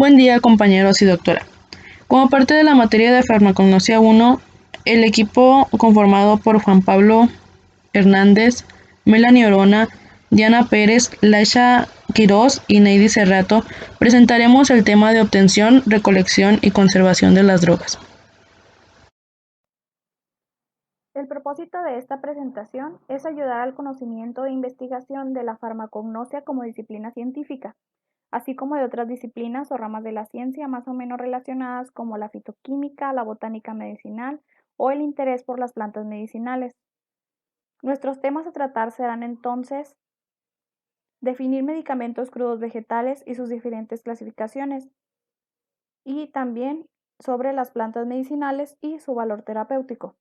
Buen día, compañeros y doctora. Como parte de la materia de Farmacognosia 1, el equipo conformado por Juan Pablo Hernández, Melanie Orona, Diana Pérez, Laisha Quirós y Neidy Cerrato presentaremos el tema de obtención, recolección y conservación de las drogas. El propósito de esta presentación es ayudar al conocimiento e investigación de la farmacognosia como disciplina científica, así como de otras disciplinas o ramas de la ciencia más o menos relacionadas como la fitoquímica, la botánica medicinal o el interés por las plantas medicinales. Nuestros temas a tratar serán entonces definir medicamentos crudos vegetales y sus diferentes clasificaciones, y también sobre las plantas medicinales y su valor terapéutico.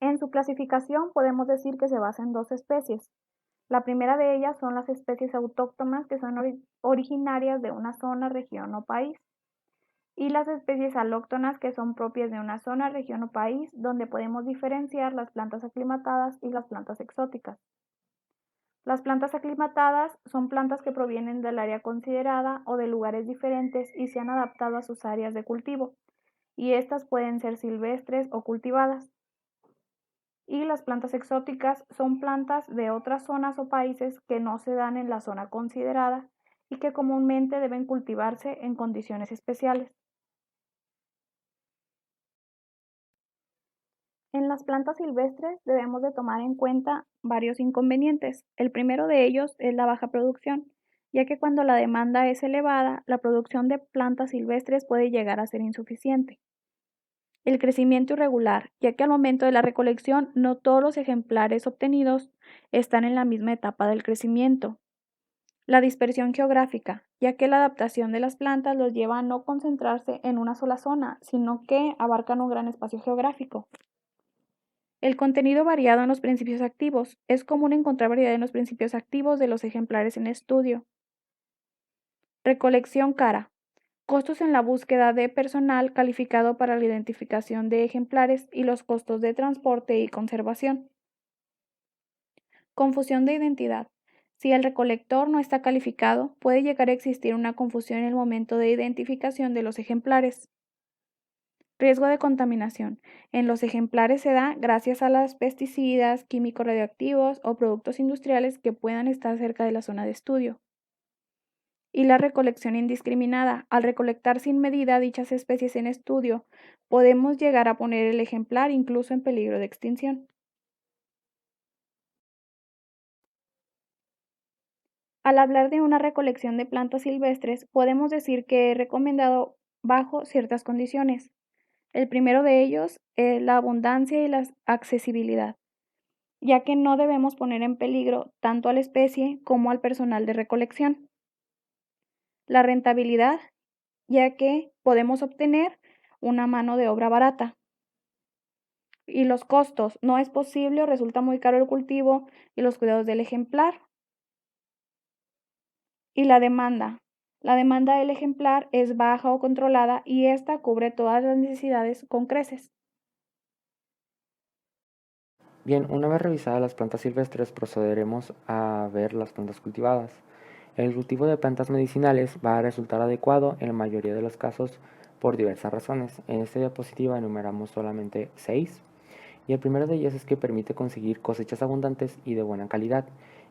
En su clasificación podemos decir que se basa en dos especies. La primera de ellas son las especies autóctonas, que son originarias de una zona, región o país, y las especies alóctonas, que son propias de una zona, región o país, donde podemos diferenciar las plantas aclimatadas y las plantas exóticas. Las plantas aclimatadas son plantas que provienen del área considerada o de lugares diferentes y se han adaptado a sus áreas de cultivo, y estas pueden ser silvestres o cultivadas. Y las plantas exóticas son plantas de otras zonas o países que no se dan en la zona considerada y que comúnmente deben cultivarse en condiciones especiales. En las plantas silvestres debemos de tomar en cuenta varios inconvenientes. El primero de ellos es la baja producción, ya que cuando la demanda es elevada, la producción de plantas silvestres puede llegar a ser insuficiente. El crecimiento irregular, ya que al momento de la recolección no todos los ejemplares obtenidos están en la misma etapa del crecimiento. La dispersión geográfica, ya que la adaptación de las plantas los lleva a no concentrarse en una sola zona, sino que abarcan un gran espacio geográfico. El contenido variado en los principios activos. Es común encontrar variedad en los principios activos de los ejemplares en estudio. Recolección cara. Costos en la búsqueda de personal calificado para la identificación de ejemplares y los costos de transporte y conservación. Confusión de identidad. Si el recolector no está calificado, puede llegar a existir una confusión en el momento de identificación de los ejemplares. Riesgo de contaminación. En los ejemplares se da gracias a los pesticidas, químicos radioactivos o productos industriales que puedan estar cerca de la zona de estudio. Y la recolección indiscriminada. Al recolectar sin medida dichas especies en estudio, podemos llegar a poner el ejemplar incluso en peligro de extinción. Al hablar de una recolección de plantas silvestres, podemos decir que es recomendado bajo ciertas condiciones. El primero de ellos es la abundancia y la accesibilidad, ya que no debemos poner en peligro tanto a la especie como al personal de recolección. La rentabilidad, ya que podemos obtener una mano de obra barata. Y los costos, no es posible o resulta muy caro el cultivo y los cuidados del ejemplar. Y la demanda. La demanda del ejemplar es baja o controlada y esta cubre todas las necesidades con creces. Bien, una vez revisadas las plantas silvestres, procederemos a ver las plantas cultivadas. El cultivo de plantas medicinales va a resultar adecuado en la mayoría de los casos por diversas razones. En esta diapositiva enumeramos solamente 6, y el primero de ellos es que permite conseguir cosechas abundantes y de buena calidad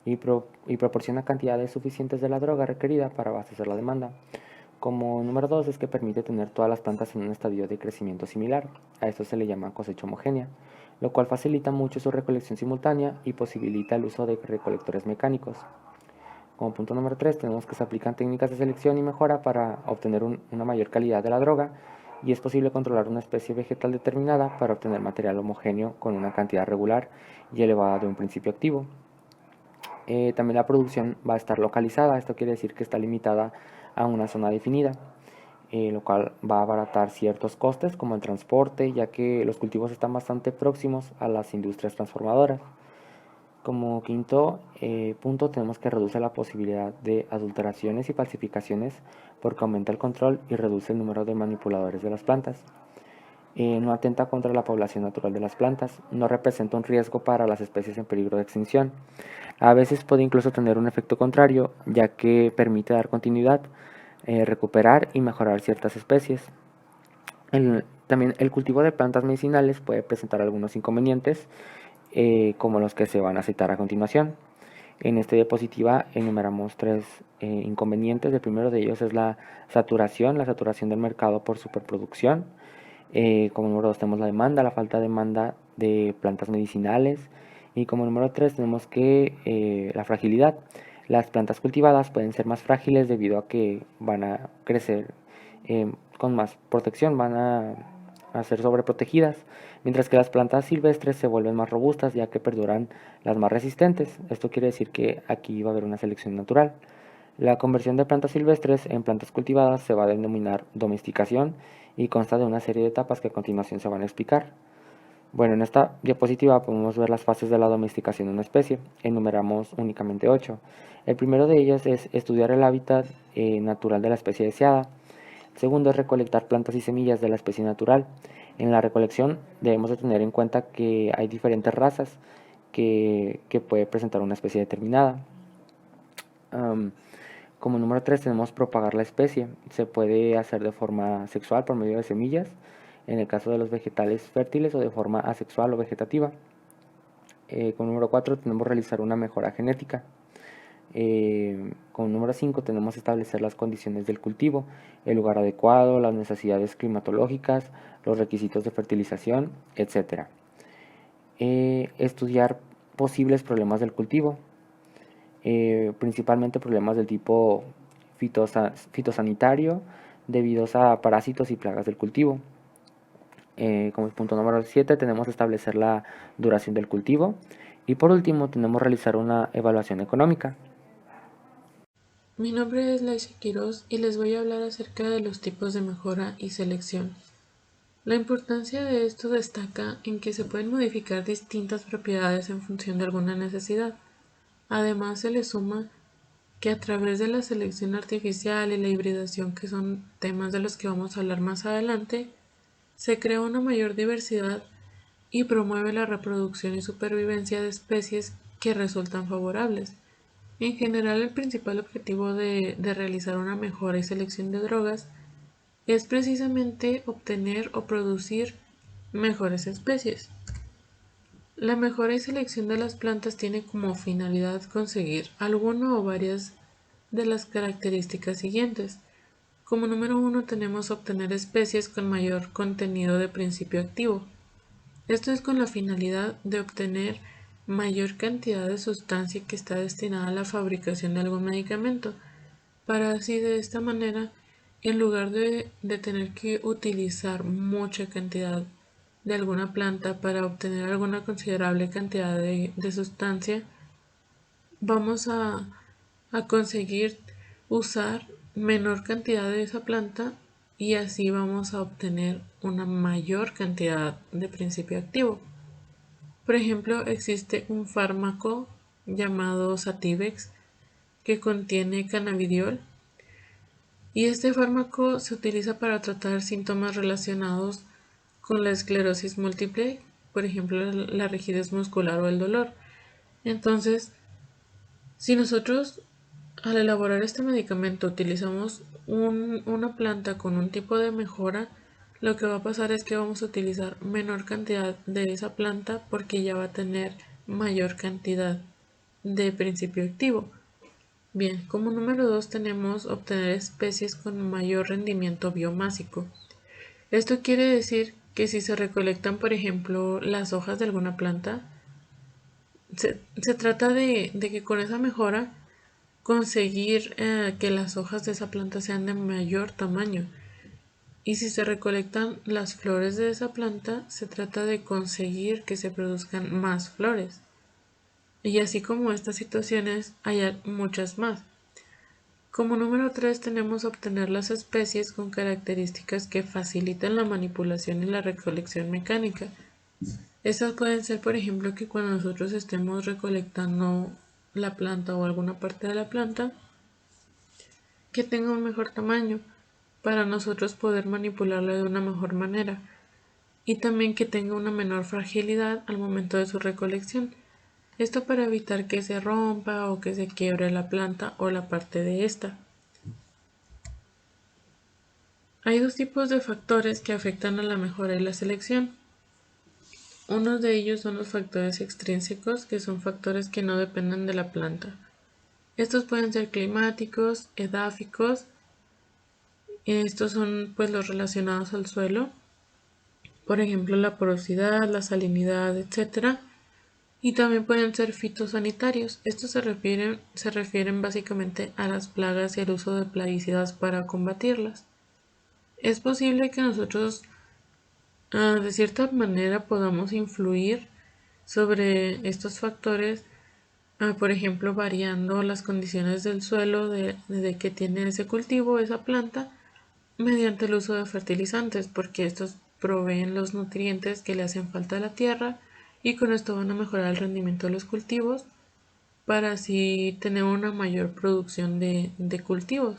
y proporciona cantidades suficientes de la droga requerida para abastecer la demanda. Como número 2 es que permite tener todas las plantas en un estadio de crecimiento similar. A esto se le llama cosecha homogénea, lo cual facilita mucho su recolección simultánea y posibilita el uso de recolectores mecánicos. Como punto número 3 tenemos que se aplican técnicas de selección y mejora para obtener una mayor calidad de la droga, y es posible controlar una especie vegetal determinada para obtener material homogéneo con una cantidad regular y elevada de un principio activo. También la producción va a estar localizada, esto quiere decir que está limitada a una zona definida, lo cual va a abaratar ciertos costes como el transporte, ya que los cultivos están bastante próximos a las industrias transformadoras. Como quinto punto tenemos que reduce la posibilidad de adulteraciones y falsificaciones porque aumenta el control y reduce el número de manipuladores de las plantas. No atenta contra la población natural de las plantas, no representa un riesgo para las especies en peligro de extinción. A veces puede incluso tener un efecto contrario, ya que permite dar continuidad, recuperar y mejorar ciertas especies. También el cultivo de plantas medicinales puede presentar algunos inconvenientes, como los que se van a citar a continuación. En esta diapositiva enumeramos tres inconvenientes. El primero de ellos es la saturación del mercado por superproducción. Como número 2 tenemos la falta de demanda de plantas medicinales. Y como número 3 tenemos que la fragilidad. Las plantas cultivadas pueden ser más frágiles debido a que van a crecer con más protección, van a ser sobreprotegidas, mientras que las plantas silvestres se vuelven más robustas ya que perduran las más resistentes. Esto quiere decir que aquí va a haber una selección natural. La conversión de plantas silvestres en plantas cultivadas se va a denominar domesticación y consta de una serie de etapas que a continuación se van a explicar. Bueno, en esta diapositiva podemos ver las fases de la domesticación de una especie. Enumeramos únicamente 8. El primero de ellos es estudiar el hábitat natural de la especie deseada. El segundo es recolectar plantas y semillas de la especie natural. En la recolección debemos de tener en cuenta que hay diferentes razas que puede presentar una especie determinada. Como número 3 tenemos propagar la especie. Se puede hacer de forma sexual por medio de semillas, en el caso de los vegetales fértiles, o de forma asexual o vegetativa. Como número 4 tenemos realizar una mejora genética. Como número 5 tenemos establecer las condiciones del cultivo, el lugar adecuado, las necesidades climatológicas, los requisitos de fertilización, etc. Estudiar posibles problemas del cultivo. Principalmente problemas del tipo fitosanitario debidos a parásitos y plagas del cultivo. Como punto número 7 tenemos establecer la duración del cultivo y por último tenemos realizar una evaluación económica. Mi nombre es Laisha Quiroz y les voy a hablar acerca de los tipos de mejora y selección. La importancia de esto destaca en que se pueden modificar distintas propiedades en función de alguna necesidad. Además, se le suma que a través de la selección artificial y la hibridación, que son temas de los que vamos a hablar más adelante, se crea una mayor diversidad y promueve la reproducción y supervivencia de especies que resultan favorables. En general, el principal objetivo de realizar una mejora y selección de drogas es precisamente obtener o producir mejores especies. La mejora y selección de las plantas tiene como finalidad conseguir alguna o varias de las características siguientes. Como número 1 tenemos obtener especies con mayor contenido de principio activo. Esto es con la finalidad de obtener mayor cantidad de sustancia que está destinada a la fabricación de algún medicamento, para así de esta manera, en lugar de tener que utilizar mucha cantidad de alguna planta para obtener alguna considerable cantidad de sustancia, vamos a conseguir usar menor cantidad de esa planta y así vamos a obtener una mayor cantidad de principio activo. Por ejemplo, existe un fármaco llamado Sativex que contiene cannabidiol y este fármaco se utiliza para tratar síntomas relacionados con la esclerosis múltiple, por ejemplo, la rigidez muscular o el dolor. Entonces, si nosotros al elaborar este medicamento utilizamos una planta con un tipo de mejora, lo que va a pasar es que vamos a utilizar menor cantidad de esa planta porque ya va a tener mayor cantidad de principio activo. Bien, como número 2 tenemos obtener especies con mayor rendimiento biomásico. Esto quiere decir que si se recolectan, por ejemplo, las hojas de alguna planta, se trata de que con esa mejora conseguir que las hojas de esa planta sean de mayor tamaño. Y si se recolectan las flores de esa planta, se trata de conseguir que se produzcan más flores. Y así como estas situaciones, hay muchas más. Como número 3 tenemos obtener las especies con características que facilitan la manipulación y la recolección mecánica. Estas pueden ser, por ejemplo, que cuando nosotros estemos recolectando la planta o alguna parte de la planta, que tenga un mejor tamaño para nosotros poder manipularla de una mejor manera. y también que tenga una menor fragilidad al momento de su recolección. Esto para evitar que se rompa o que se quiebre la planta o la parte de esta. Hay dos tipos de factores que afectan a la mejora y la selección. Uno de ellos son los factores extrínsecos, que son factores que no dependen de la planta. Estos pueden ser climáticos, edáficos, estos son pues los relacionados al suelo, por ejemplo la porosidad, la salinidad, etcétera. Y también pueden ser fitosanitarios. Estos se refieren básicamente a las plagas y al uso de plaguicidas para combatirlas. Es posible que nosotros de cierta manera podamos influir sobre estos factores, por ejemplo, variando las condiciones del suelo de que tiene ese cultivo, esa planta, mediante el uso de fertilizantes, porque estos proveen los nutrientes que le hacen falta a la tierra y con esto van a mejorar el rendimiento de los cultivos para así tener una mayor producción de cultivos.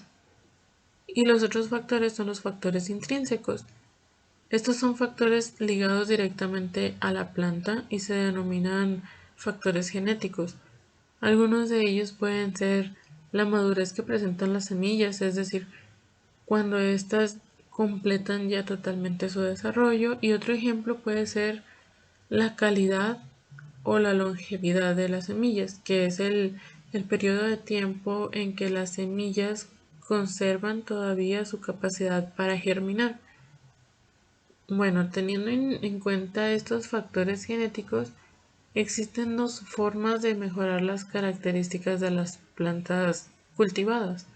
Y los otros factores son los factores intrínsecos. Estos son factores ligados directamente a la planta y se denominan factores genéticos. Algunos de ellos pueden ser la madurez que presentan las semillas, es decir, cuando éstas completan ya totalmente su desarrollo, y otro ejemplo puede ser la calidad o la longevidad de las semillas, que es el periodo de tiempo en que las semillas conservan todavía su capacidad para germinar. Bueno, teniendo en cuenta estos factores genéticos, existen dos formas de mejorar las características de las plantas cultivadas.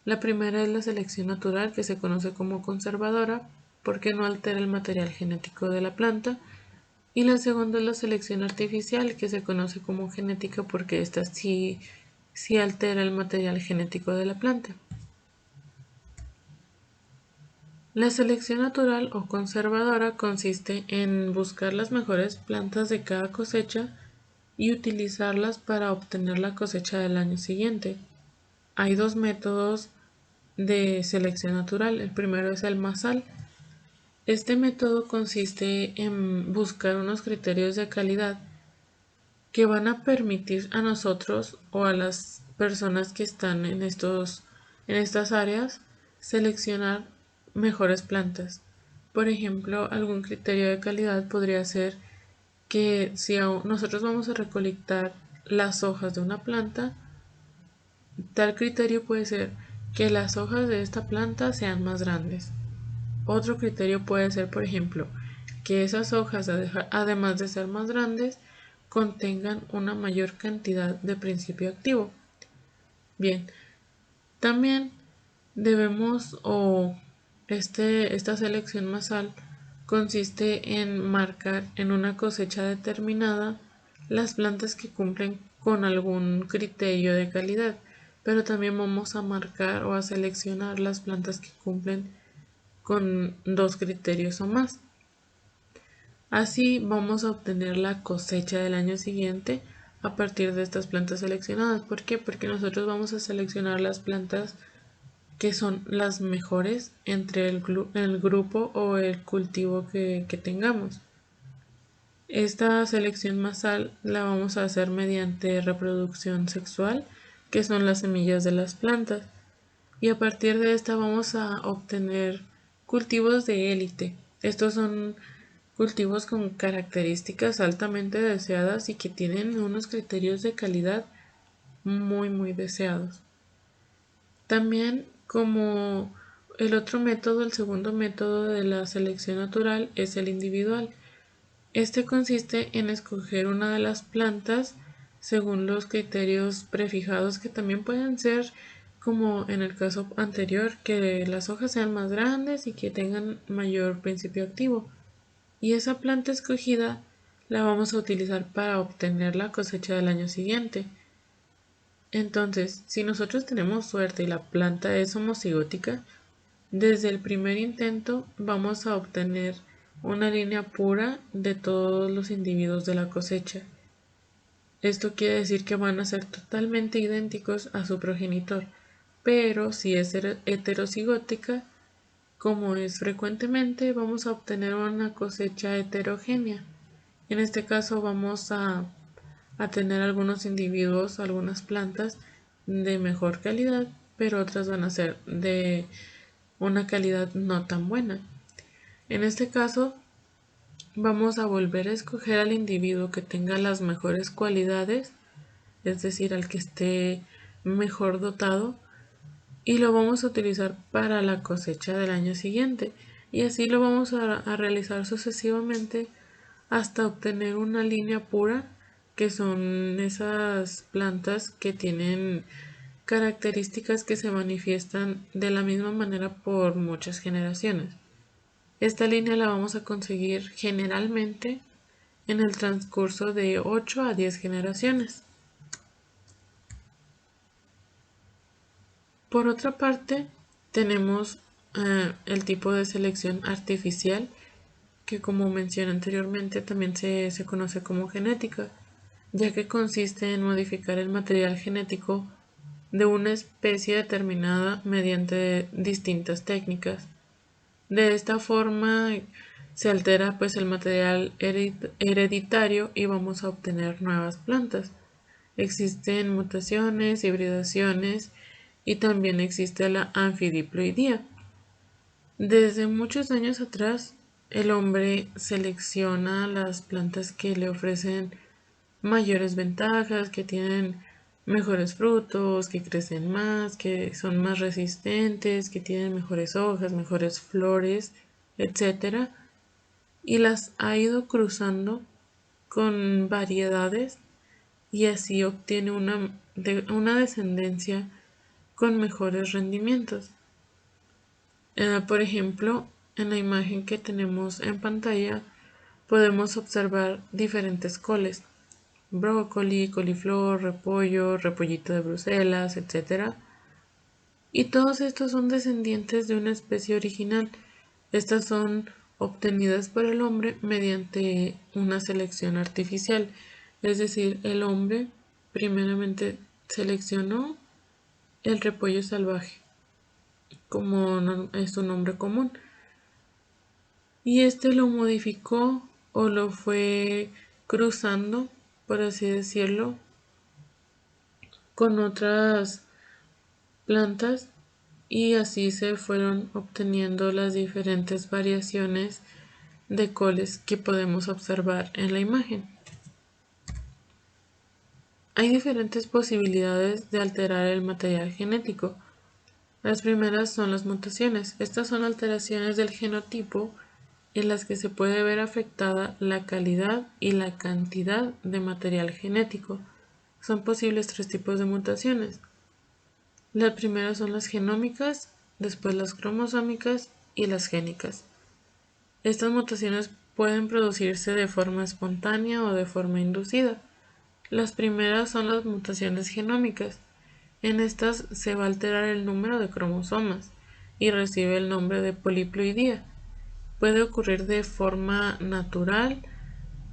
La primera es la selección natural, que se conoce como conservadora, porque no altera el material genético de la planta. Y la segunda es la selección artificial, que se conoce como genética, porque esta sí altera el material genético de la planta. La selección natural o conservadora consiste en buscar las mejores plantas de cada cosecha y utilizarlas para obtener la cosecha del año siguiente. Hay dos métodos de selección natural. El primero es el masal. Este método consiste en buscar unos criterios de calidad que van a permitir a nosotros o a las personas que están en estas áreas seleccionar mejores plantas. Por ejemplo, algún criterio de calidad podría ser que si nosotros vamos a recolectar las hojas de una planta, tal criterio puede ser que las hojas de esta planta sean más grandes. Otro criterio puede ser, por ejemplo, que esas hojas, además de ser más grandes, contengan una mayor cantidad de principio activo. Bien, también debemos esta selección masal consiste en marcar en una cosecha determinada las plantas que cumplen con algún criterio de calidad, pero también vamos a marcar o a seleccionar las plantas que cumplen con dos criterios o más. Así vamos a obtener la cosecha del año siguiente a partir de estas plantas seleccionadas. ¿Por qué? Porque nosotros vamos a seleccionar las plantas que son las mejores entre el grupo o el cultivo que tengamos. Esta selección masal la vamos a hacer mediante reproducción sexual, que son las semillas de las plantas. Y a partir de esta vamos a obtener cultivos de élite. Estos son cultivos con características altamente deseadas y que tienen unos criterios de calidad muy deseados. También, como el otro método, el segundo método de la selección natural es el individual. Este consiste en escoger una de las plantas según los criterios prefijados, que también pueden ser, como en el caso anterior, que las hojas sean más grandes y que tengan mayor principio activo. Y esa planta escogida la vamos a utilizar para obtener la cosecha del año siguiente. Entonces, si nosotros tenemos suerte y la planta es homocigótica, desde el primer intento vamos a obtener una línea pura de todos los individuos de la cosecha. Esto quiere decir que van a ser totalmente idénticos a su progenitor, pero si es heterocigótica, Como es frecuentemente, vamos a obtener una cosecha heterogénea. En este caso vamos a tener algunos individuos, algunas plantas de mejor calidad, pero otras van a ser de una calidad no tan buena. En este caso, vamos a volver a escoger al individuo que tenga las mejores cualidades, es decir, al que esté mejor dotado, y lo vamos a utilizar para la cosecha del año siguiente. Y así lo vamos a realizar sucesivamente hasta obtener una línea pura, que son esas plantas que tienen características que se manifiestan de la misma manera por muchas generaciones. Esta línea la vamos a conseguir generalmente en el transcurso de 8 a 10 generaciones. Por otra parte, tenemos el tipo de selección artificial, que como mencioné anteriormente también se conoce como genética, ya que consiste en modificar el material genético de una especie determinada mediante distintas técnicas. De esta forma se altera pues el material hereditario y vamos a obtener nuevas plantas. Existen mutaciones, hibridaciones y también existe la anfidiploidía. Desde muchos años atrás, el hombre selecciona las plantas que le ofrecen mayores ventajas, que tienen mejores frutos, que crecen más, que son más resistentes, que tienen mejores hojas, mejores flores, etcétera, y las ha ido cruzando con variedades y así obtiene una descendencia con mejores rendimientos. Por ejemplo, en la imagen que tenemos en pantalla podemos observar diferentes coles: brócoli, coliflor, repollo, repollito de Bruselas, etc. Y todos estos son descendientes de una especie original. Estas son obtenidas por el hombre mediante una selección artificial. Es decir, el hombre primeramente seleccionó el repollo salvaje, como es su nombre común, y este lo modificó o lo fue cruzando, por así decirlo, con otras plantas, y así se fueron obteniendo las diferentes variaciones de coles que podemos observar en la imagen. Hay diferentes posibilidades de alterar el material genético. Las primeras son las mutaciones. Estas son alteraciones del genotipo en las que se puede ver afectada la calidad y la cantidad de material genético. Son posibles 3 tipos de mutaciones. Las primeras son las genómicas, después las cromosómicas y las génicas. Estas mutaciones pueden producirse de forma espontánea o de forma inducida. Las primeras son las mutaciones genómicas. En estas se va a alterar el número de cromosomas y recibe el nombre de poliploidía. Puede ocurrir de forma natural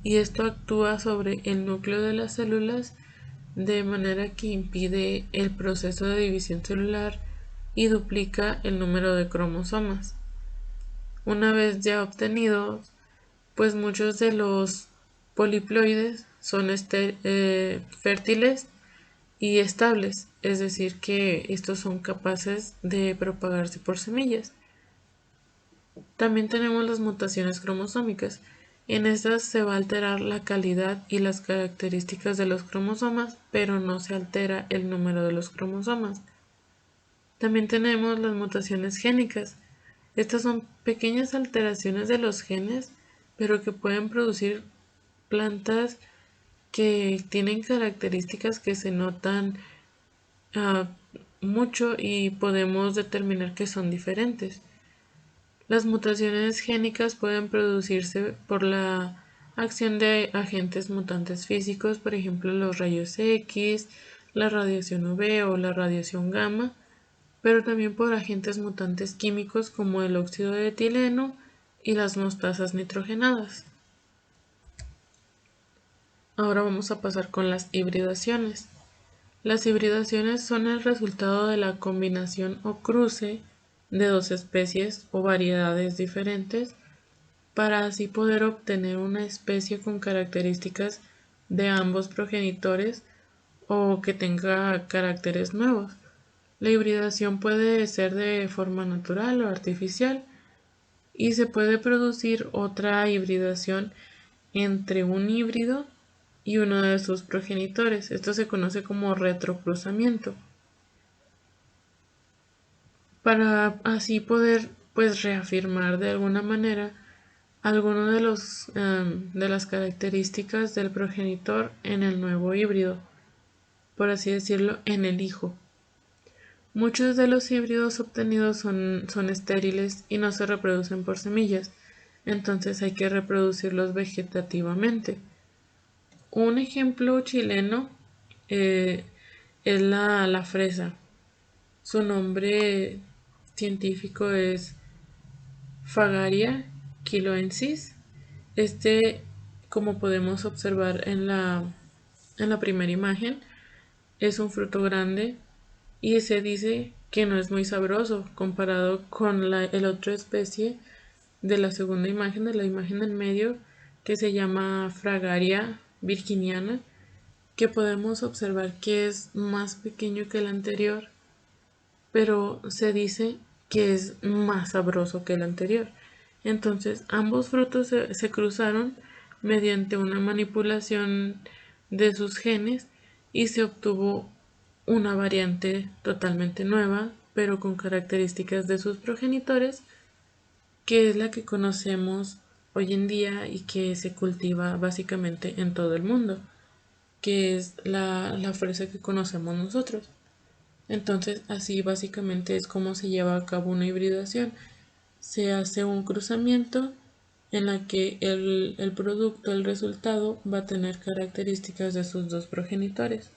y esto actúa sobre el núcleo de las células de manera que impide el proceso de división celular y duplica el número de cromosomas. Una vez ya obtenidos, pues muchos de los poliploides son fértiles y estables, es decir, que estos son capaces de propagarse por semillas. También tenemos las mutaciones cromosómicas. En estas se va a alterar la calidad y las características de los cromosomas, pero no se altera el número de los cromosomas. También tenemos las mutaciones génicas. Estas son pequeñas alteraciones de los genes, pero que pueden producir plantas que tienen características que se notan mucho y podemos determinar que son diferentes. Las mutaciones génicas pueden producirse por la acción de agentes mutantes físicos, por ejemplo los rayos X, la radiación UV o la radiación gamma, pero también por agentes mutantes químicos como el óxido de etileno y las mostasas nitrogenadas. Ahora vamos a pasar con las hibridaciones. Las hibridaciones son el resultado de la combinación o cruce de dos especies o variedades diferentes para así poder obtener una especie con características de ambos progenitores o que tenga caracteres nuevos. La hibridación puede ser de forma natural o artificial y se puede producir otra hibridación entre un híbrido y uno de sus progenitores. Esto se conoce como retrocruzamiento. Para así poder pues reafirmar de alguna manera alguno de las características del progenitor en el nuevo híbrido, por así decirlo, en el hijo. Muchos de los híbridos obtenidos son estériles y no se reproducen por semillas, entonces hay que reproducirlos vegetativamente. Un ejemplo chileno eh, es la fresa. Su nombre científico es Fagaria kiloensis. Este, como podemos observar en la primera imagen, es un fruto grande y se dice que no es muy sabroso comparado con el otra especie de la segunda imagen, de la imagen del medio, que se llama Fragaria virginiana, que podemos observar que es más pequeño que el anterior, pero se dice que es más sabroso que el anterior. Entonces, ambos frutos se cruzaron mediante una manipulación de sus genes y se obtuvo una variante totalmente nueva, pero con características de sus progenitores, que es la que conocemos hoy en día y que se cultiva básicamente en todo el mundo, que es la fresa que conocemos nosotros. Entonces, así básicamente es como se lleva a cabo una hibridación. Se hace un cruzamiento en la que el producto, el resultado, va a tener características de sus dos progenitores.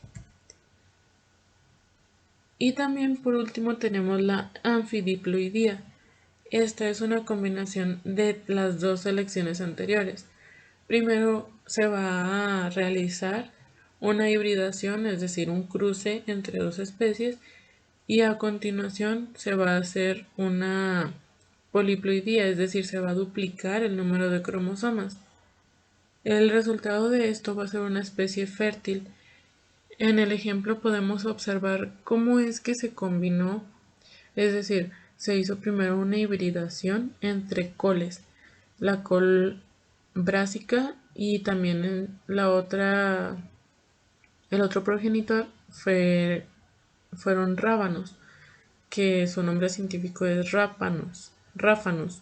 Y también por último tenemos la anfidiploidía. Esta es una combinación de las dos selecciones anteriores. Primero se va a realizar una hibridación, es decir, un cruce entre dos especies, y a continuación se va a hacer una poliploidía, es decir, se va a duplicar el número de cromosomas. El resultado de esto va a ser una especie fértil. En el ejemplo podemos observar cómo es que se combinó, es decir, se hizo primero una hibridación entre coles, la col brásica y también el otro progenitor fueron rábanos, que su nombre científico es ráfanos.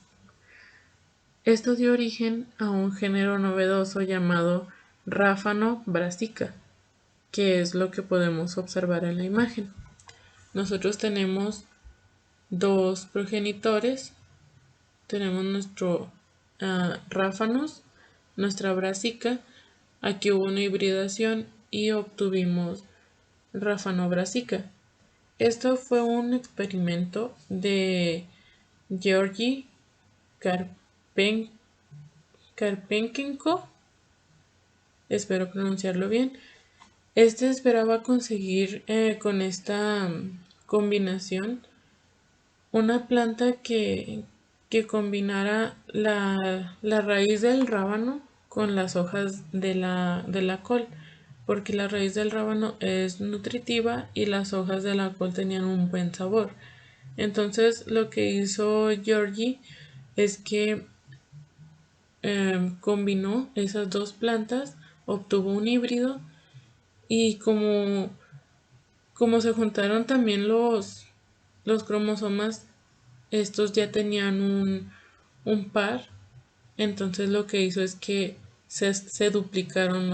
Esto dio origen a un género novedoso llamado Ráfano brassica, que es lo que podemos observar en la imagen. Nosotros tenemos dos progenitores, tenemos nuestro ráfanos, nuestra brassica. Aquí hubo una hibridación y obtuvimos Ráfano brassica. Esto fue un experimento de Georgi Karpenko, espero pronunciarlo bien. Este esperaba conseguir con esta combinación una planta que combinara la raíz del rábano con las hojas de la col, porque la raíz del rábano es nutritiva y las hojas de la col tenían un buen sabor. Entonces lo que hizo Georgie es que combinó esas dos plantas, obtuvo un híbrido y como se juntaron también los cromosomas, estos ya tenían un par, entonces lo que hizo es que se duplicaron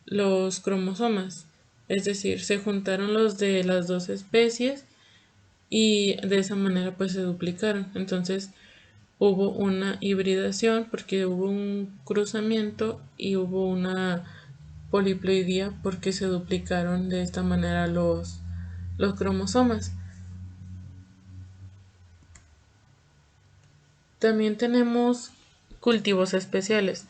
los cromosomas, es decir, se juntaron los de las dos especies y de esa manera pues se duplicaron. Entonces hubo una hibridación porque hubo un cruzamiento y hubo una poliploidía porque se duplicaron de esta manera los cromosomas. También tenemos cultivos especiales.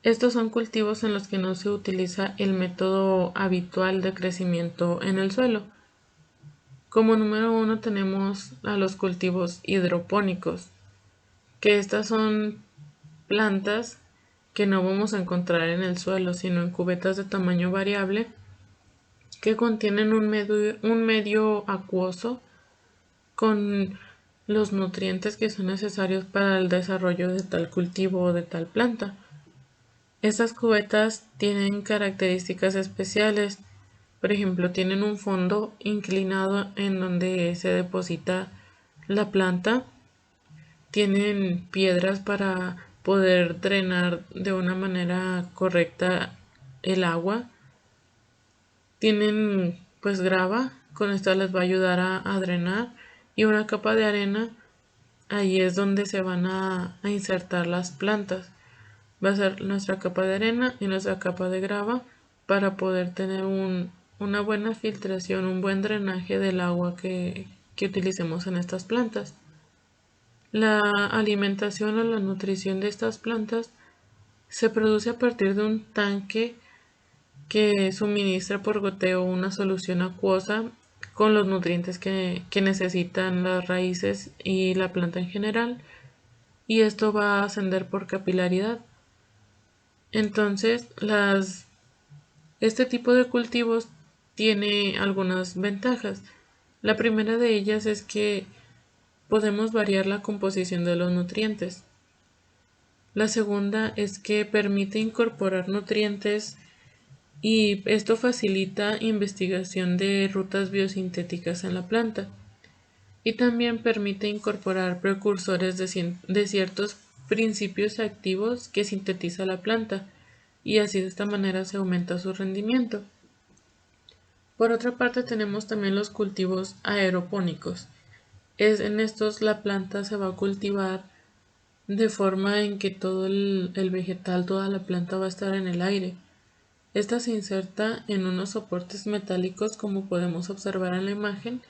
Estos son cultivos en los que no se utiliza el método habitual de crecimiento en el suelo. Como número uno tenemos a los cultivos hidropónicos, que estas son plantas que no vamos a encontrar en el suelo, sino en cubetas de tamaño variable que contienen un medio acuoso con los nutrientes que son necesarios para el desarrollo de tal cultivo o de tal planta. Estas cubetas tienen características especiales, por ejemplo, tienen un fondo inclinado en donde se deposita la planta, tienen piedras para poder drenar de una manera correcta el agua, tienen pues grava, con esto les va a ayudar a drenar, y una capa de arena. Ahí es donde se van a insertar las plantas. Va a ser nuestra capa de arena y nuestra capa de grava para poder tener una buena filtración, un buen drenaje del agua que utilicemos en estas plantas. La alimentación o la nutrición de estas plantas se produce a partir de un tanque que suministra por goteo una solución acuosa con los nutrientes que necesitan las raíces y la planta en general, y esto va a ascender por capilaridad. Entonces, este tipo de cultivos tiene algunas ventajas. La primera de ellas es que podemos variar la composición de los nutrientes. La segunda es que permite incorporar nutrientes y esto facilita investigación de rutas biosintéticas en la planta. Y también permite incorporar precursores de ciertos principios activos que sintetiza la planta, y así de esta manera se aumenta su rendimiento. Por otra parte tenemos también los cultivos aeropónicos. En estos la planta se va a cultivar de forma en que todo el vegetal, toda la planta va a estar en el aire. Esta se inserta en unos soportes metálicos como podemos observar en la imagen,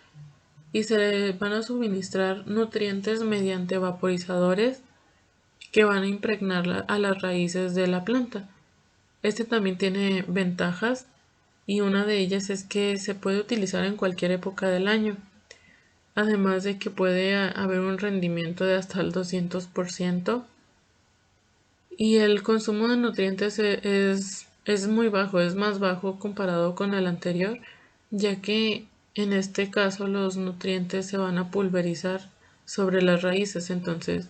y se le van a suministrar nutrientes mediante vaporizadores que van a impregnar a las raíces de la planta. Este también tiene ventajas, y una de ellas es que se puede utilizar en cualquier época del año, además de que puede haber un rendimiento de hasta el 200%, y el consumo de nutrientes es muy bajo, es más bajo comparado con el anterior, ya que en este caso los nutrientes se van a pulverizar sobre las raíces. Entonces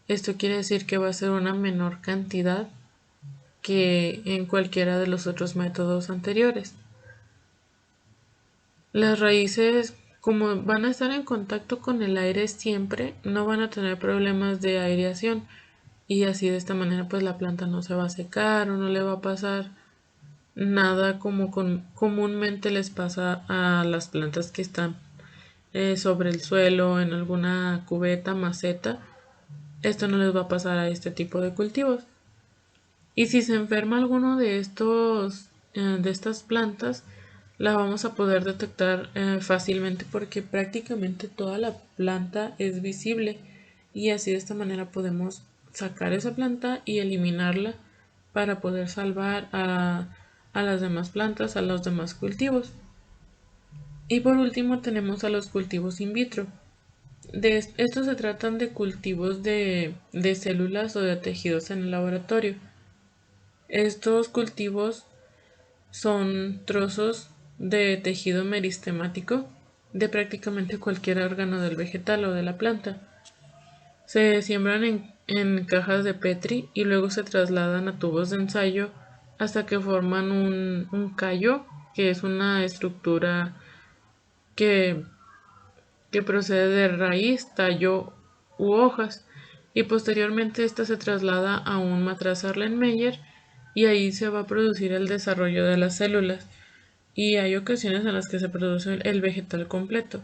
esto quiere decir que va a ser una menor cantidad que en cualquiera de los otros métodos anteriores. Las raíces, como van a estar en contacto con el aire siempre, no van a tener problemas de aireación, y así de esta manera pues la planta no se va a secar o no le va a pasar nada como comúnmente les pasa a las plantas que están sobre el suelo, en alguna cubeta, maceta. Esto no les va a pasar a este tipo de cultivos. Y si se enferma alguno de estas plantas, la vamos a poder detectar fácilmente, porque prácticamente toda la planta es visible, y así de esta manera podemos sacar esa planta y eliminarla para poder salvar a las demás plantas, a los demás cultivos. Y por último tenemos a los cultivos in vitro. Estos se tratan de cultivos de células o de tejidos en el laboratorio. Estos cultivos son trozos de tejido meristemático de prácticamente cualquier órgano del vegetal o de la planta. Se siembran en cajas de Petri y luego se trasladan a tubos de ensayo hasta que forman un callo, que es una estructura que, que procede de raíz, tallo u hojas, y posteriormente esta se traslada a un matraz Erlenmeyer, y ahí se va a producir el desarrollo de las células, y hay ocasiones en las que se produce el vegetal completo.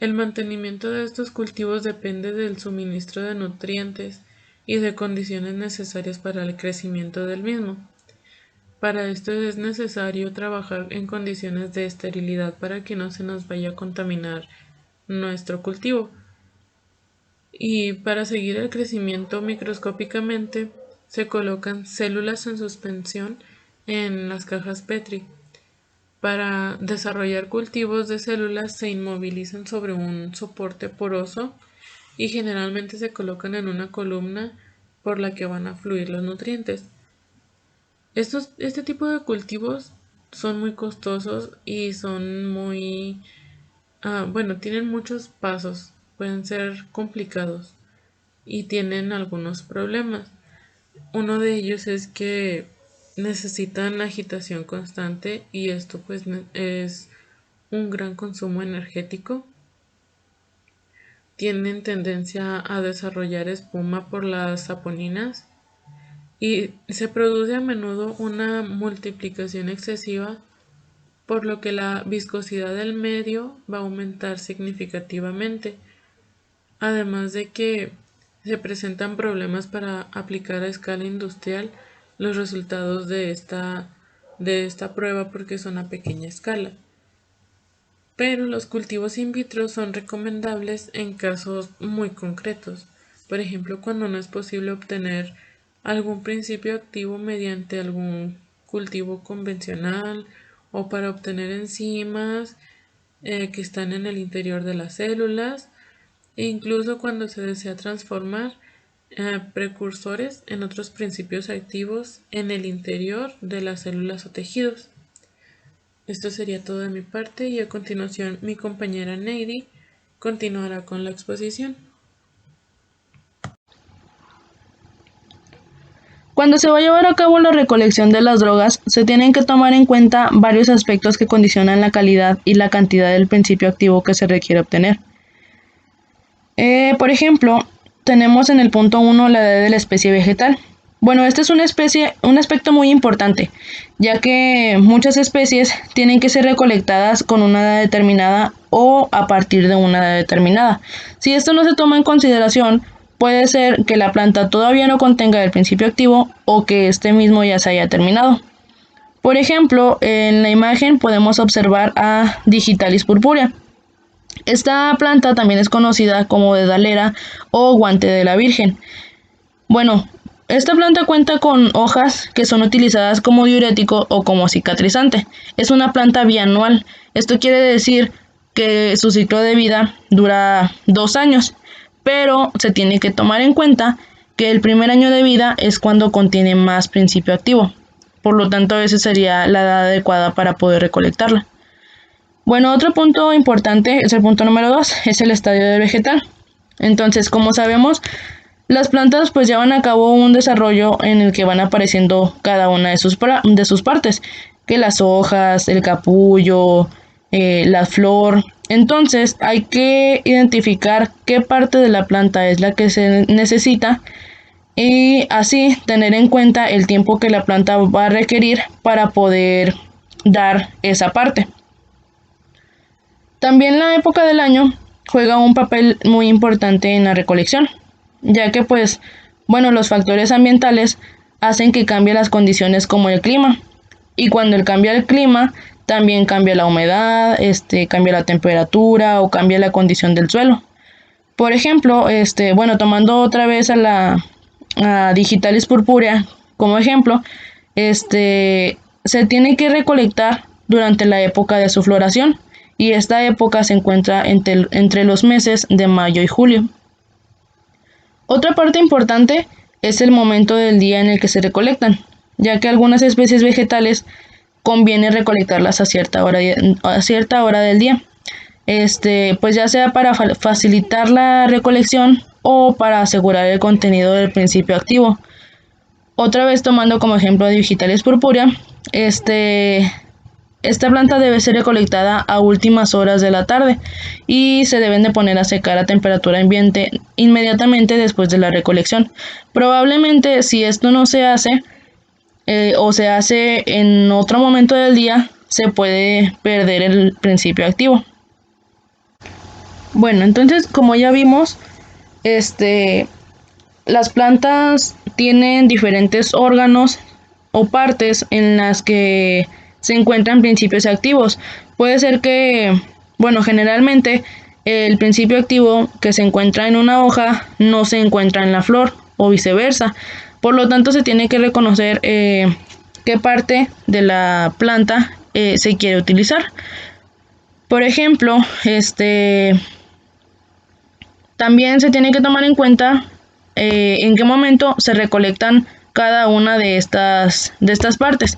El mantenimiento de estos cultivos depende del suministro de nutrientes y de condiciones necesarias para el crecimiento del mismo. Para esto es necesario trabajar en condiciones de esterilidad para que no se nos vaya a contaminar nuestro cultivo. Y para seguir el crecimiento microscópicamente se colocan células en suspensión en las cajas Petri. Para desarrollar cultivos de células se inmovilizan sobre un soporte poroso y generalmente se colocan en una columna por la que van a fluir los nutrientes. Este tipo de cultivos son muy costosos y son muy, bueno, tienen muchos pasos, pueden ser complicados y tienen algunos problemas. Uno de ellos es que necesitan agitación constante y esto pues es un gran consumo energético. Tienen tendencia a desarrollar espuma por las saponinas y se produce a menudo una multiplicación excesiva, por lo que la viscosidad del medio va a aumentar significativamente, además de que se presentan problemas para aplicar a escala industrial los resultados de esta prueba porque son a pequeña escala. Pero los cultivos in vitro son recomendables en casos muy concretos, por ejemplo, cuando no es posible obtener algún principio activo mediante algún cultivo convencional o para obtener enzimas que están en el interior de las células e incluso cuando se desea transformar precursores en otros principios activos en el interior de las células o tejidos. Esto sería todo de mi parte y a continuación mi compañera Neidy continuará con la exposición. Cuando se va a llevar a cabo la recolección de las drogas, se tienen que tomar en cuenta varios aspectos que condicionan la calidad y la cantidad del principio activo que se requiere obtener. Por ejemplo, tenemos en el punto 1 la edad de la especie vegetal. Bueno, este es un aspecto muy importante, ya que muchas especies tienen que ser recolectadas con una edad determinada o a partir de una edad determinada. Si esto no se toma en consideración, puede ser que la planta todavía no contenga el principio activo o que este mismo ya se haya terminado. Por ejemplo, en la imagen podemos observar a Digitalis purpurea. Esta planta también es conocida como dedalera o guante de la Virgen. Bueno, esta planta cuenta con hojas que son utilizadas como diurético o como cicatrizante. Es una planta bianual. Esto quiere decir que su ciclo de vida dura 2 años, pero se tiene que tomar en cuenta que el primer año de vida es cuando contiene más principio activo. Por lo tanto, esa sería la edad adecuada para poder recolectarla. Bueno, otro punto importante es el punto número 2, es el estadio del vegetal. Entonces, como sabemos, las plantas pues llevan a cabo un desarrollo en el que van apareciendo cada una de sus partes, que las hojas, el capullo, la flor. Entonces hay que identificar qué parte de la planta es la que se necesita y así tener en cuenta el tiempo que la planta va a requerir para poder dar esa parte. También la época del año juega un papel muy importante en la recolección, ya que pues, bueno, los factores ambientales hacen que cambien las condiciones como el clima. Y cuando cambia el clima, también cambia la humedad, cambia la temperatura o cambia la condición del suelo. Por ejemplo, bueno, tomando otra vez a Digitalis purpurea como ejemplo, se tiene que recolectar durante la época de su floración y esta época se encuentra entre los meses de mayo y julio. Otra parte importante es el momento del día en el que se recolectan, ya que algunas especies vegetales conviene recolectarlas a cierta hora del día, pues ya sea para facilitar la recolección o para asegurar el contenido del principio activo. Otra vez tomando como ejemplo a Digitalis purpurea, esta planta debe ser recolectada a últimas horas de la tarde y se deben de poner a secar a temperatura ambiente inmediatamente después de la recolección. Probablemente si esto no se hace o se hace en otro momento del día, se puede perder el principio activo. Bueno, entonces como ya vimos, las plantas tienen diferentes órganos o partes en las que se encuentran principios activos. Puede ser que, bueno, generalmente el principio activo que se encuentra en una hoja no se encuentra en la flor o viceversa. Por lo tanto, se tiene que reconocer qué parte de la planta se quiere utilizar. Por ejemplo, también se tiene que tomar en cuenta en qué momento se recolectan cada una de estas partes.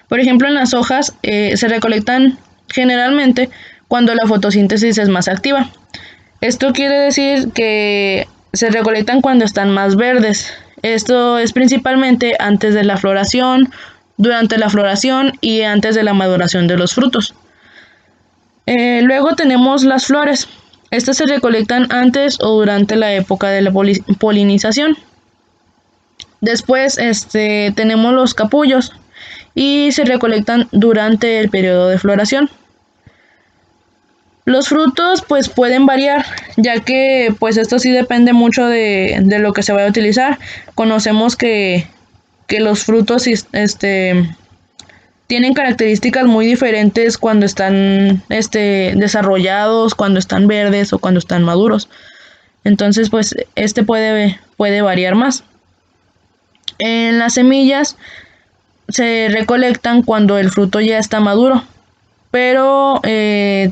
Por ejemplo, en las hojas se recolectan generalmente cuando la fotosíntesis es más activa. Esto quiere decir que se recolectan cuando están más verdes. Esto es principalmente antes de la floración, durante la floración y antes de la maduración de los frutos. Luego tenemos las flores. Estas se recolectan antes o durante la época de la polinización. Después tenemos los capullos y se recolectan durante el periodo de floración. Los frutos pues pueden variar, ya que pues esto sí depende mucho de lo que se vaya a utilizar. Conocemos que los frutos tienen características muy diferentes cuando están desarrollados, cuando están verdes o cuando están maduros. Entonces pues puede variar más. En las semillas se recolectan cuando el fruto ya está maduro, pero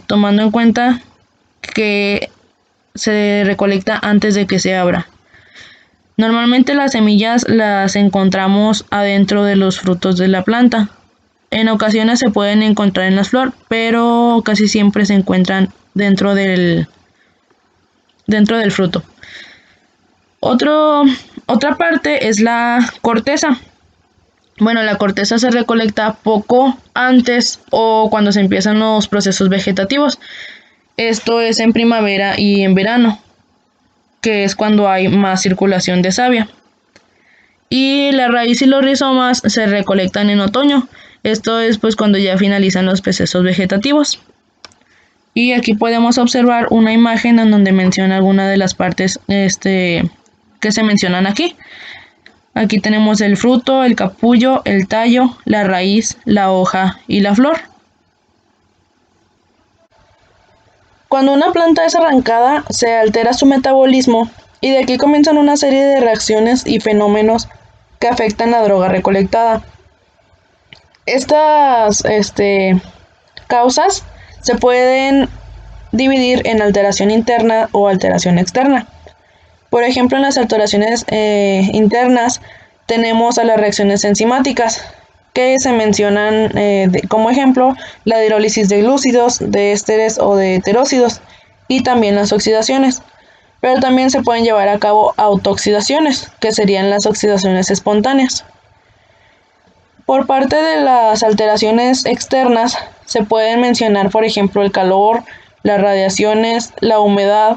tomando en cuenta que se recolecta antes de que se abra. Normalmente las semillas las encontramos adentro de los frutos de la planta. En ocasiones se pueden encontrar en la flor, pero casi siempre se encuentran dentro del fruto. Otra parte es la corteza. Bueno, la corteza se recolecta poco antes o cuando se empiezan los procesos vegetativos. Esto es en primavera y en verano, que es cuando hay más circulación de savia. Y la raíz y los rizomas se recolectan en otoño. Esto es pues cuando ya finalizan los procesos vegetativos. Y aquí podemos observar una imagen en donde menciona algunas de las partes que se mencionan aquí. Aquí tenemos el fruto, el capullo, el tallo, la raíz, la hoja y la flor. Cuando una planta es arrancada, se altera su metabolismo y de aquí comienzan una serie de reacciones y fenómenos que afectan la droga recolectada. Estas causas se pueden dividir en alteración interna o alteración externa. Por ejemplo, en las alteraciones internas tenemos a las reacciones enzimáticas, que se mencionan como ejemplo la hidrólisis de glúcidos, de ésteres o de heterócidos, y también las oxidaciones. Pero también se pueden llevar a cabo autooxidaciones, que serían las oxidaciones espontáneas. Por parte de las alteraciones externas se pueden mencionar, por ejemplo, el calor, las radiaciones, la humedad,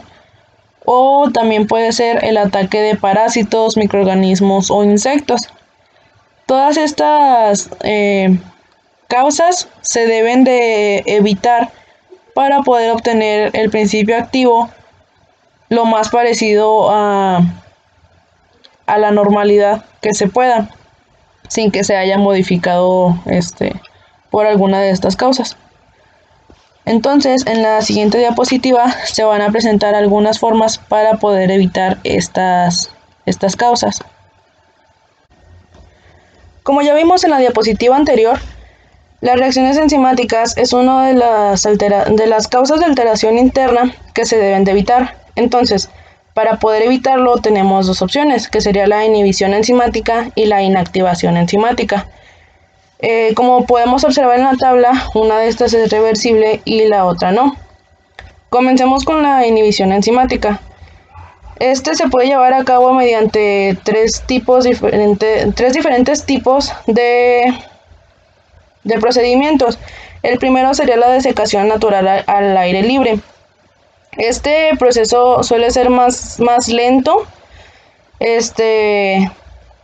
o también puede ser el ataque de parásitos, microorganismos o insectos. Todas estas causas se deben de evitar para poder obtener el principio activo lo más parecido a la normalidad que se pueda, sin que se haya modificado por alguna de estas causas. Entonces, en la siguiente diapositiva se van a presentar algunas formas para poder evitar estas causas. Como ya vimos en la diapositiva anterior, las reacciones enzimáticas es una de las causas de alteración interna que se deben de evitar. Entonces, para poder evitarlo tenemos dos opciones, que sería la inhibición enzimática y la inactivación enzimática. Como podemos observar en la tabla, una de estas es reversible y la otra no. Comencemos con la inhibición enzimática. Se puede llevar a cabo mediante tres diferentes tipos de procedimientos. El primero sería la desecación natural al aire libre. Este proceso suele ser más lento,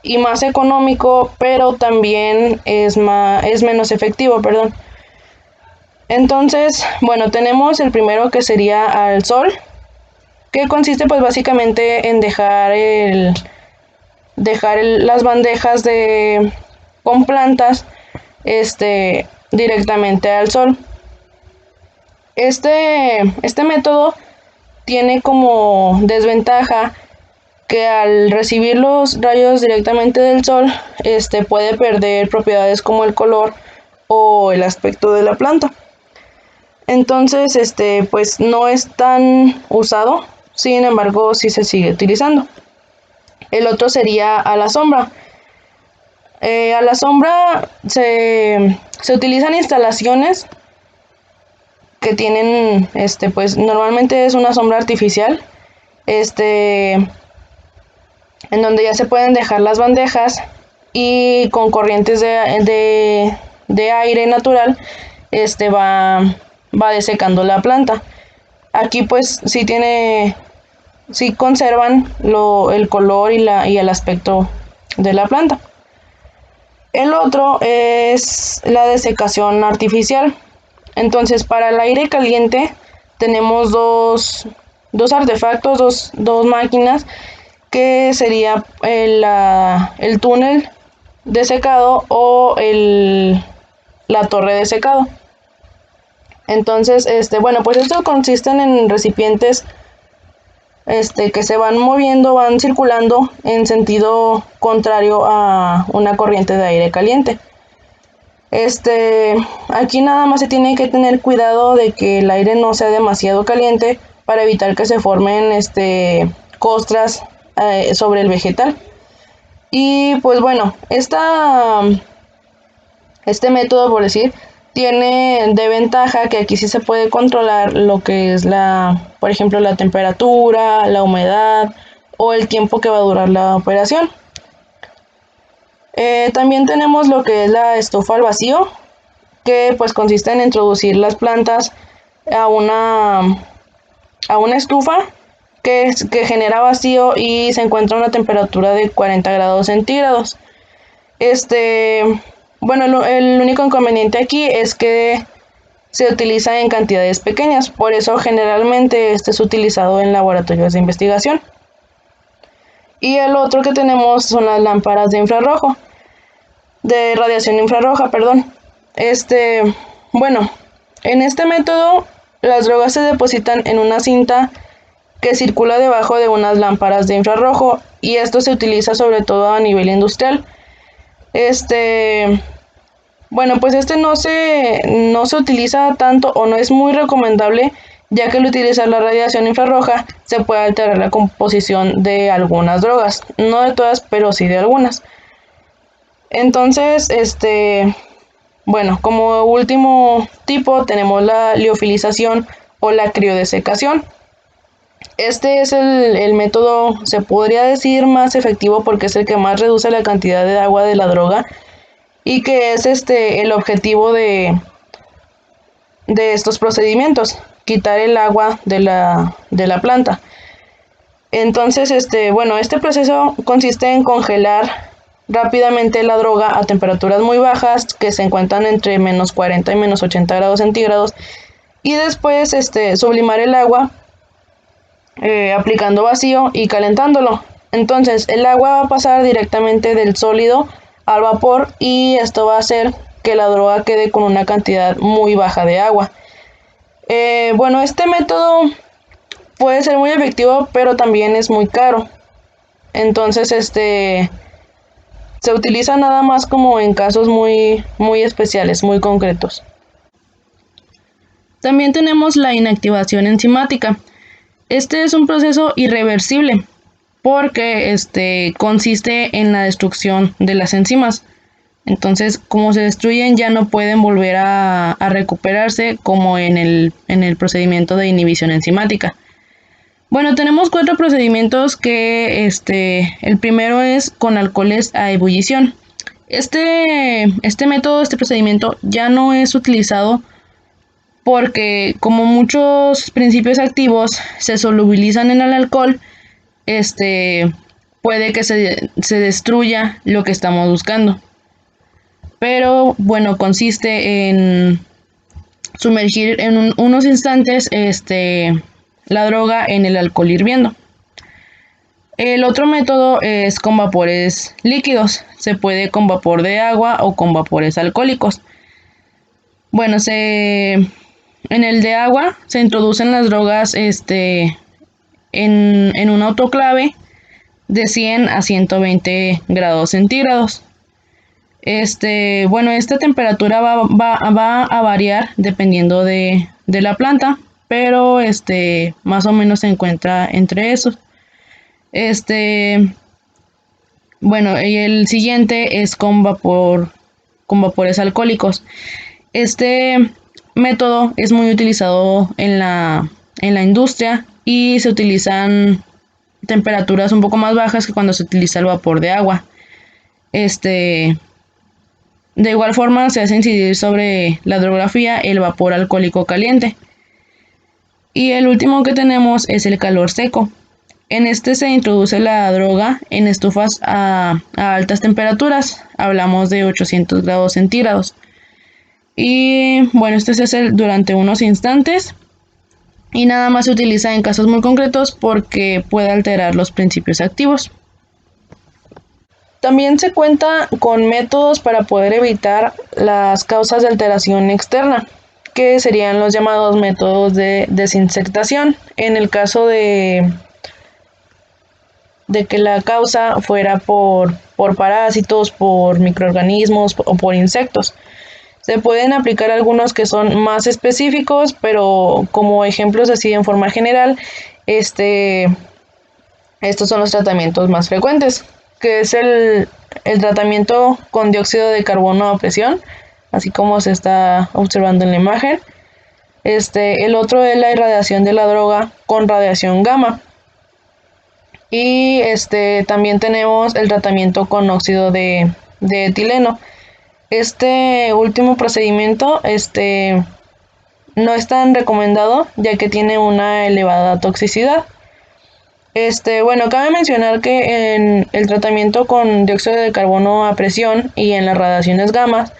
y más económico, pero también es menos efectivo, perdón. Entonces, bueno, tenemos el primero que sería al sol, que consiste pues básicamente en dejar las bandejas con plantas directamente al sol. Este método tiene como desventaja que al recibir los rayos directamente del sol, puede perder propiedades como el color o el aspecto de la planta. Entonces, pues no es tan usado, sin embargo, sí se sigue utilizando. El otro sería a la sombra. A la sombra se utilizan instalaciones que tienen, pues normalmente es una sombra artificial, en donde ya se pueden dejar las bandejas y con corrientes de aire natural, va desecando la planta. Aquí pues sí conservan el color y el aspecto de la planta. El otro es la desecación artificial. Entonces, para el aire caliente tenemos dos artefactos, dos máquinas, que sería el túnel de secado o la torre de secado. Entonces, bueno, pues esto consisten en recipientes que se van moviendo, van circulando en sentido contrario a una corriente de aire caliente. Aquí nada más se tiene que tener cuidado de que el aire no sea demasiado caliente para evitar que se formen costras sobre el vegetal. Y pues bueno, este método, por decir, tiene de ventaja que aquí sí se puede controlar lo que es por ejemplo, la temperatura, la humedad o el tiempo que va a durar la operación. También tenemos lo que es la estufa al vacío, que pues consiste en introducir las plantas a una estufa que genera vacío y se encuentra a una temperatura de 40 grados centígrados. Bueno, el único inconveniente aquí es que se utiliza en cantidades pequeñas, por eso generalmente es utilizado en laboratorios de investigación. Y el otro que tenemos son las lámparas de infrarrojo, de radiación infrarroja, perdón. Bueno, en este método las drogas se depositan en una cinta que circula debajo de unas lámparas de infrarrojo y esto se utiliza sobre todo a nivel industrial. Bueno, pues no se utiliza tanto o no es muy recomendable, ya que al utilizar la radiación infrarroja se puede alterar la composición de algunas drogas, no de todas, pero sí de algunas. Entonces, bueno, como último tipo tenemos la liofilización o la criodesecación. Este es el método, se podría decir, más efectivo porque es el que más reduce la cantidad de agua de la droga y que es el objetivo de estos procedimientos, quitar el agua de la planta. Entonces, bueno, este proceso consiste en congelar rápidamente la droga a temperaturas muy bajas que se encuentran entre menos 40 y menos 80 grados centígrados y después sublimar el agua aplicando vacío y calentándolo. Entonces el agua va a pasar directamente del sólido al vapor y esto va a hacer que la droga quede con una cantidad muy baja de agua. Bueno, este método puede ser muy efectivo, pero también es muy caro. Entonces, se utiliza nada más como en casos muy, muy especiales, muy concretos. También tenemos la inactivación enzimática. Este es un proceso irreversible porque consiste en la destrucción de las enzimas. Entonces, como se destruyen, ya no pueden volver a recuperarse como en el procedimiento de inhibición enzimática. Bueno, tenemos 4 procedimientos que el primero es con alcoholes a ebullición. Este método, este procedimiento ya no es utilizado porque como muchos principios activos se solubilizan en el alcohol, puede que se destruya lo que estamos buscando. Pero bueno, consiste en sumergir en unos instantes la droga en el alcohol hirviendo. El otro método es con vapores líquidos. Se puede con vapor de agua o con vapores alcohólicos. Bueno, en el de agua se introducen las drogas en un autoclave de 100 a 120 grados centígrados. Bueno, esta temperatura va a variar dependiendo de la planta, pero más o menos se encuentra entre esos. Este, bueno, y el siguiente es con vapores alcohólicos. Este método es muy utilizado en la industria y se utilizan temperaturas un poco más bajas que cuando se utiliza el vapor de agua. Este, de igual forma se hace incidir sobre la hidrografía el vapor alcohólico caliente. Y el último que tenemos es el calor seco. En este se introduce la droga en estufas a altas temperaturas, hablamos de 800 grados centígrados. Y bueno, este se hace durante unos instantes y nada más se utiliza en casos muy concretos porque puede alterar los principios activos. También se cuenta con métodos para poder evitar las causas de alteración externa, que serían los llamados métodos de desinsectación. En el caso de que la causa fuera por parásitos, por microorganismos o por insectos. Se pueden aplicar algunos que son más específicos, pero como ejemplos así en forma general, estos son los tratamientos más frecuentes, que es el tratamiento con dióxido de carbono a presión, así como se está observando en la imagen. El otro es la irradiación de la droga con radiación gamma. Y también tenemos el tratamiento con óxido de etileno. Este último procedimiento no es tan recomendado ya que tiene una elevada toxicidad. Bueno, cabe mencionar que en el tratamiento con dióxido de carbono a presión y en las radiaciones gamma,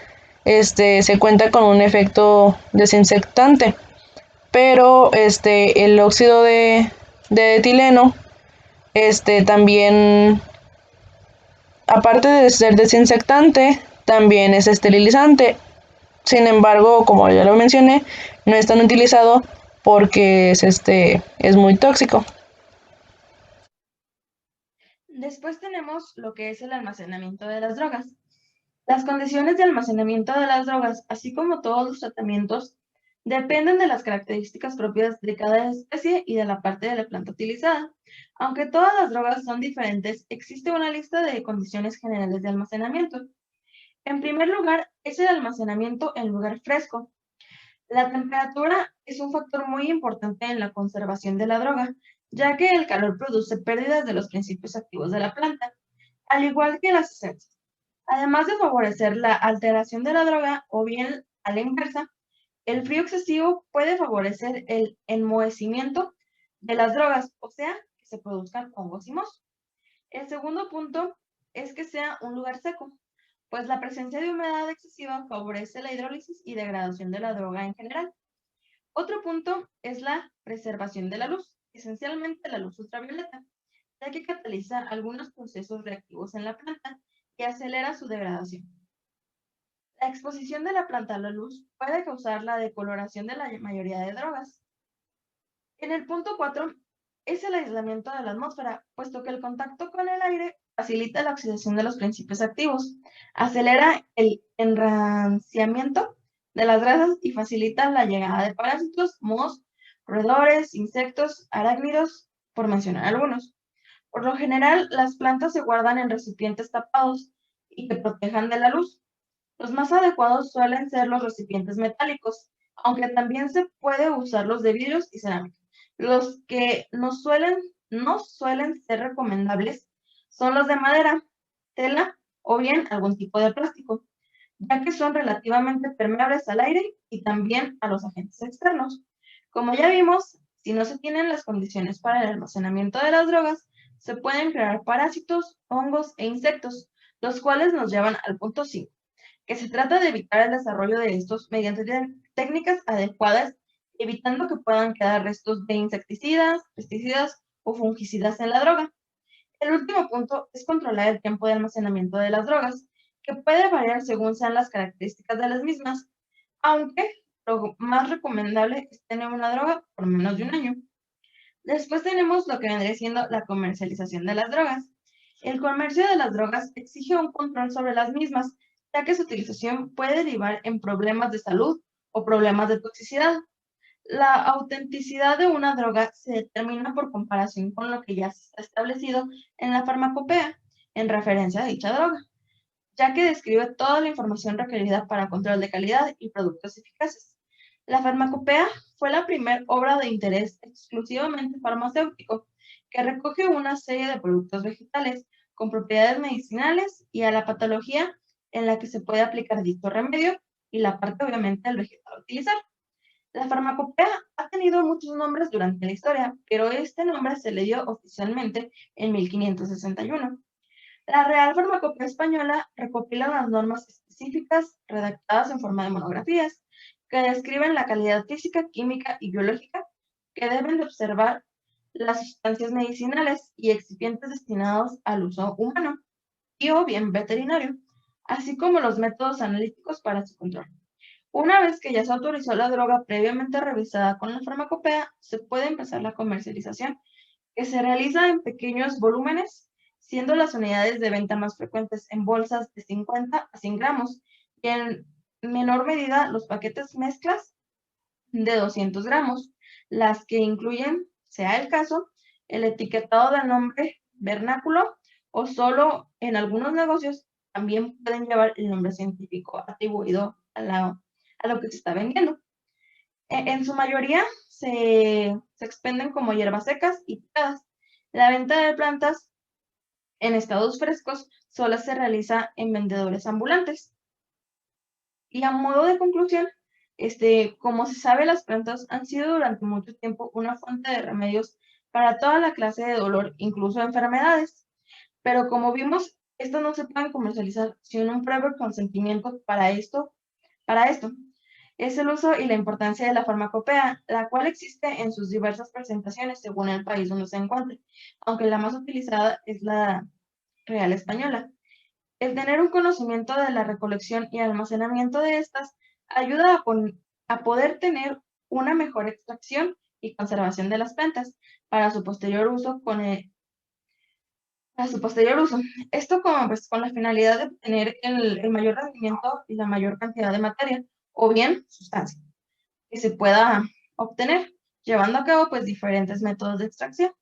se cuenta con un efecto desinsectante, pero el óxido de etileno, también, aparte de ser desinsectante, también es esterilizante. Sin embargo, como ya lo mencioné, no es tan utilizado porque es muy tóxico. Después tenemos lo que es el almacenamiento de las drogas. Las condiciones de almacenamiento de las drogas, así como todos los tratamientos, dependen de las características propias de cada especie y de la parte de la planta utilizada. Aunque todas las drogas son diferentes, existe una lista de condiciones generales de almacenamiento. En primer lugar, es el almacenamiento en lugar fresco. La temperatura es un factor muy importante en la conservación de la droga, ya que el calor produce pérdidas de los principios activos de la planta, al igual que las esencias. Además de favorecer la alteración de la droga, o bien a la inversa, el frío excesivo puede favorecer el enmohecimiento de las drogas, o sea, que se produzcan hongos y mohos. El segundo punto es que sea un lugar seco, pues la presencia de humedad excesiva favorece la hidrólisis y degradación de la droga en general. Otro punto es la preservación de la luz, esencialmente la luz ultravioleta, ya que cataliza algunos procesos reactivos en la planta y acelera su degradación. La exposición de la planta a la luz puede causar la decoloración de la mayoría de drogas. En el punto 4 es el aislamiento de la atmósfera, puesto que el contacto con el aire facilita la oxidación de los principios activos, acelera el enranciamiento de las grasas y facilita la llegada de parásitos, mohos, roedores, insectos, arácnidos, por mencionar algunos. Por lo general, las plantas se guardan en recipientes tapados y que protejan de la luz. Los más adecuados suelen ser los recipientes metálicos, aunque también se puede usar los de vidrios y cerámica. Los que no suelen ser recomendables son los de madera, tela o bien algún tipo de plástico, ya que son relativamente permeables al aire y también a los agentes externos. Como ya vimos, si no se tienen las condiciones para el almacenamiento de las drogas, se pueden crear parásitos, hongos e insectos, los cuales nos llevan al punto 5, que se trata de evitar el desarrollo de estos mediante técnicas adecuadas, evitando que puedan quedar restos de insecticidas, pesticidas o fungicidas en la droga. El último punto es controlar el tiempo de almacenamiento de las drogas, que puede variar según sean las características de las mismas, aunque lo más recomendable es tener una droga por menos de un año. Después tenemos lo que vendría siendo la comercialización de las drogas. El comercio de las drogas exige un control sobre las mismas, ya que su utilización puede derivar en problemas de salud o problemas de toxicidad. La autenticidad de una droga se determina por comparación con lo que ya está establecido en la farmacopea en referencia a dicha droga, ya que describe toda la información requerida para control de calidad y productos eficaces. La farmacopea fue la primera obra de interés exclusivamente farmacéutico que recoge una serie de productos vegetales con propiedades medicinales y a la patología en la que se puede aplicar dicho remedio y la parte obviamente del vegetal a utilizar. La farmacopea ha tenido muchos nombres durante la historia, pero este nombre se le dio oficialmente en 1561. La Real Farmacopea Española recopila las normas específicas redactadas en forma de monografías que describen la calidad física, química y biológica que deben de observar las sustancias medicinales y excipientes destinados al uso humano y o bien veterinario, así como los métodos analíticos para su control. Una vez que ya se autorizó la droga previamente revisada con la farmacopea, se puede empezar la comercialización, que se realiza en pequeños volúmenes, siendo las unidades de venta más frecuentes en bolsas de 50 a 100 gramos y en menor medida los paquetes mezclas de 200 gramos, las que incluyen, sea el caso, el etiquetado del nombre vernáculo o solo en algunos negocios también pueden llevar el nombre científico atribuido a lo que se está vendiendo. En su mayoría se expenden como hierbas secas y picadas. La venta de plantas en estados frescos solo se realiza en vendedores ambulantes. Y a modo de conclusión, como se sabe, las plantas han sido durante mucho tiempo una fuente de remedios para toda la clase de dolor, incluso enfermedades. Pero como vimos, estos no se pueden comercializar sin un previo consentimiento para esto. Es el uso y la importancia de la farmacopea, la cual existe en sus diversas presentaciones según el país donde se encuentre, aunque la más utilizada es la Real Española. El tener un conocimiento de la recolección y almacenamiento de estas ayuda a poder tener una mejor extracción y conservación de las plantas para su posterior uso Esto con la finalidad de obtener el mayor rendimiento y la mayor cantidad de materia o bien sustancia que se pueda obtener, llevando a cabo pues diferentes métodos de extracción.